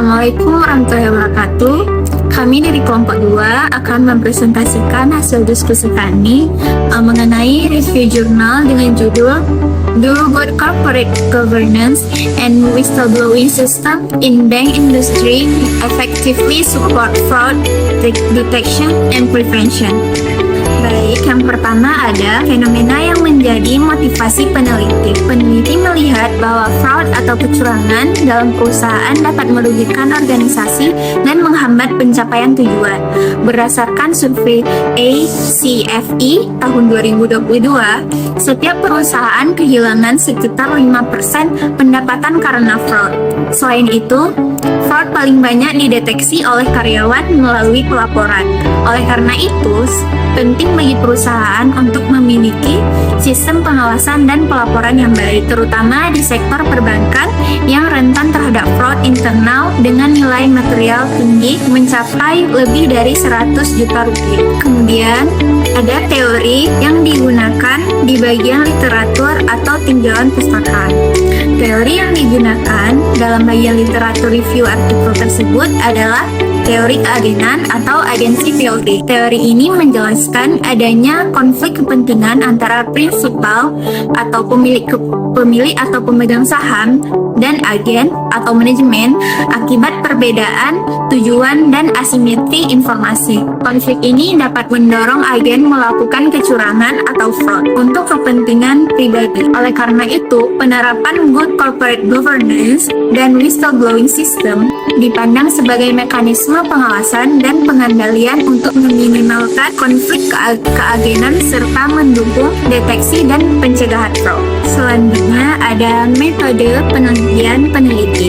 Assalamualaikum warahmatullahi wabarakatuh. Kami dari kelompok 2 akan mempresentasikan hasil diskusi kami mengenai review jurnal dengan judul Do Good Corporate Governance and Whistleblowing System in Bank Industry Effectively Support Fraud Detection and Prevention. Baik, yang pertama ada fenomena yang menjadi motivasi peneliti. Peneliti melihat bahwa fraud atau kecurangan dalam perusahaan dapat merugikan organisasi dan menghambat pencapaian tujuan. Berdasarkan survei ACFE tahun 2022, setiap perusahaan kehilangan sekitar 5% pendapatan karena fraud. Selain itu, fraud paling banyak dideteksi oleh karyawan melalui pelaporan. Oleh karena itu, penting bagi perusahaan untuk memiliki sistem pengawasan dan pelaporan yang baik, terutama di sektor perbankan yang rentan terhadap fraud internal dengan nilai material tinggi mencapai lebih dari 100 juta rupiah. Kemudian, ada teori yang digunakan di bagian literatur atau tinjauan pustaka. Teori yang digunakan dalam bagian literatur review artikel tersebut adalah teori keagenan atau agency theory. Teori ini menjelaskan adanya konflik kepentingan antara prinsipal atau pemilik atau pemegang saham dan agen atau manajemen akibat perbedaan tujuan dan asimetri informasi. Konflik ini dapat mendorong agen melakukan kecurangan atau fraud untuk kepentingan pribadi. Oleh karena itu, penerapan good corporate governance dan whistleblowing system dipandang sebagai mekanisme pengawasan dan pengendalian untuk meminimalkan konflik keagenan serta mendukung deteksi dan pencegahan fraud. Selanjutnya ada metode penelitian peneliti.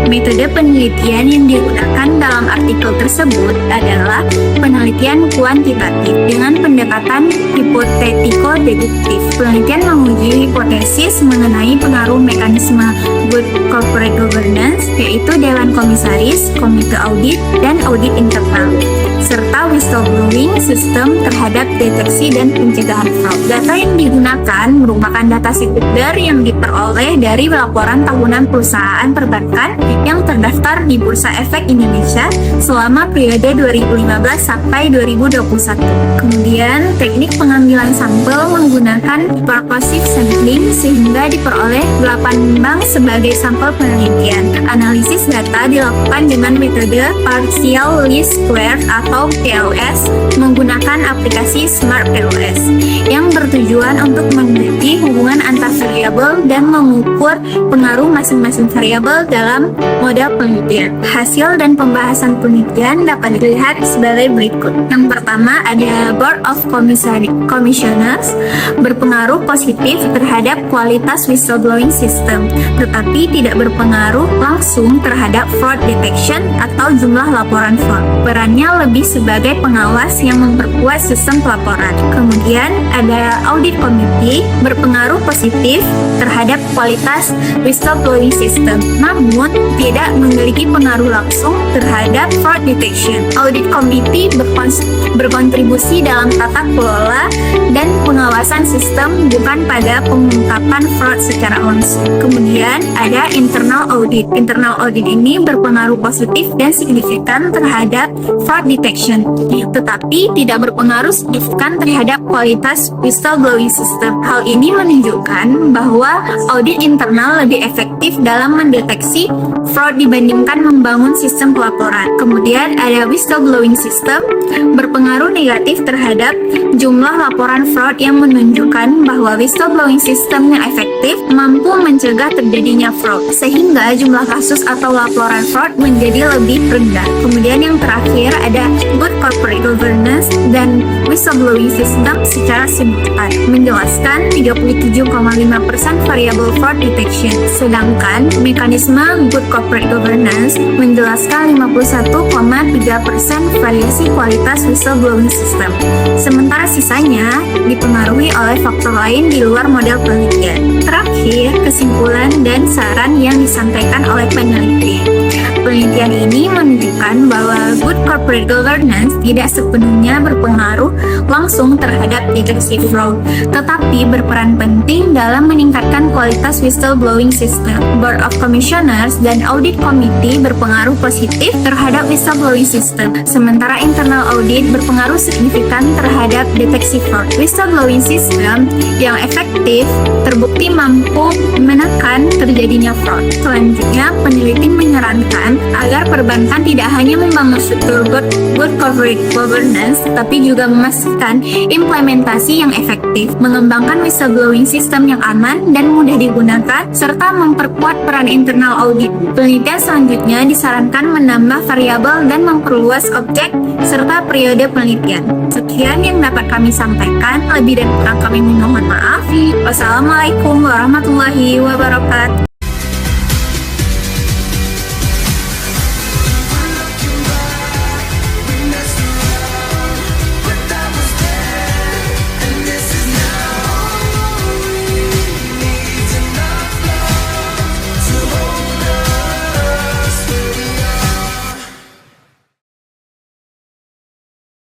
Metode penelitian yang digunakan dalam artikel tersebut adalah penelitian kuantitatif dengan pendekatan hipotetiko-deduktif. Penelitian menguji hipotesis mengenai pengaruh mekanisme good corporate governance, yaitu Dewan Komisaris, Komite Audit, dan Audit Internal, serta whistleblowing sistem terhadap deteksi dan pencegahan fraud. Data yang digunakan merupakan data sekunder yang diperoleh dari laporan tahunan perusahaan perbankan yang terdaftar di Bursa Efek Indonesia selama periode 2015 sampai 2021. Kemudian, teknik pengambilan sampel menggunakan purposive sampling sehingga diperoleh 8 bank sebagai sampel penelitian. Analisis data dilakukan dengan metode partial least squares atau PLS menggunakan aplikasi Smart PLS yang bertujuan untuk meneliti hubungan antar variabel dan mengukur pengaruh masing-masing variabel dalam model penelitian. Hasil dan pembahasan penelitian dapat dilihat sebagai berikut. Yang pertama ada Board of Commissioners berpengaruh positif terhadap kualitas whistleblowing system, tetapi tidak berpengaruh langsung terhadap fraud detection atau jumlah laporan fraud. Perannya lebih sebagai pengawas yang memperkuat sistem pelaporan. Kemudian ada Audit Committee berpengaruh positif terhadap kualitas whistleblowing system, namun tidak memiliki pengaruh langsung terhadap fraud detection. Audit Committee berkontribusi dalam tata kelola dan pengawasan sistem, bukan pada pengungkapan fraud secara langsung. Kemudian ada Internal Audit. Internal Audit ini berpengaruh positif dan signifikan terhadap fraud detection, tetapi tidak berpengaruh signifikan terhadap kualitas whistleblowing system. Hal ini menunjukkan bahwa audit internal lebih efektif dalam mendeteksi fraud dibandingkan membangun sistem pelaporan. Kemudian ada whistleblowing system berpengaruh negatif terhadap jumlah laporan fraud yang menunjukkan bahwa whistleblowing system yang efektif mampu mencegah terjadinya fraud, sehingga jumlah kasus atau laporan fraud menjadi lebih rendah. Kemudian yang terakhir ada good corporate governance dan whistleblowing system secara simultan menjelaskan 37,5% variable fraud detection, sedangkan mekanisme good corporate governance menjelaskan 51,3% variasi kualitas whistleblowing system. Sementara sementara sisanya dipengaruhi oleh faktor lain di luar model penelitian. Terakhir, kesimpulan dan saran yang disampaikan oleh peneliti. Penelitian ini menunjukkan bahwa good corporate governance tidak sepenuhnya berpengaruh langsung terhadap deteksi fraud, tetapi berperan penting dalam meningkatkan kualitas whistleblowing system. Board of Commissioners dan Audit Committee berpengaruh positif terhadap whistleblowing system, sementara internal audit berpengaruh signifikan terhadap deteksi fraud. Whistleblowing system yang efektif terbukti mampu menekan terjadinya fraud. Selanjutnya, peneliti menyarankan agar perbankan tidak hanya membangun struktur good corporate governance, tapi juga memastikan implementasi yang efektif, mengembangkan whistleblowing system yang aman dan mudah digunakan, serta memperkuat peran internal audit. Penelitian selanjutnya disarankan menambah variabel dan memperluas objek serta periode penelitian. Sekian yang dapat kami sampaikan, lebih dan kurang kami mohon maaf. Wassalamualaikum warahmatullahi wabarakatuh.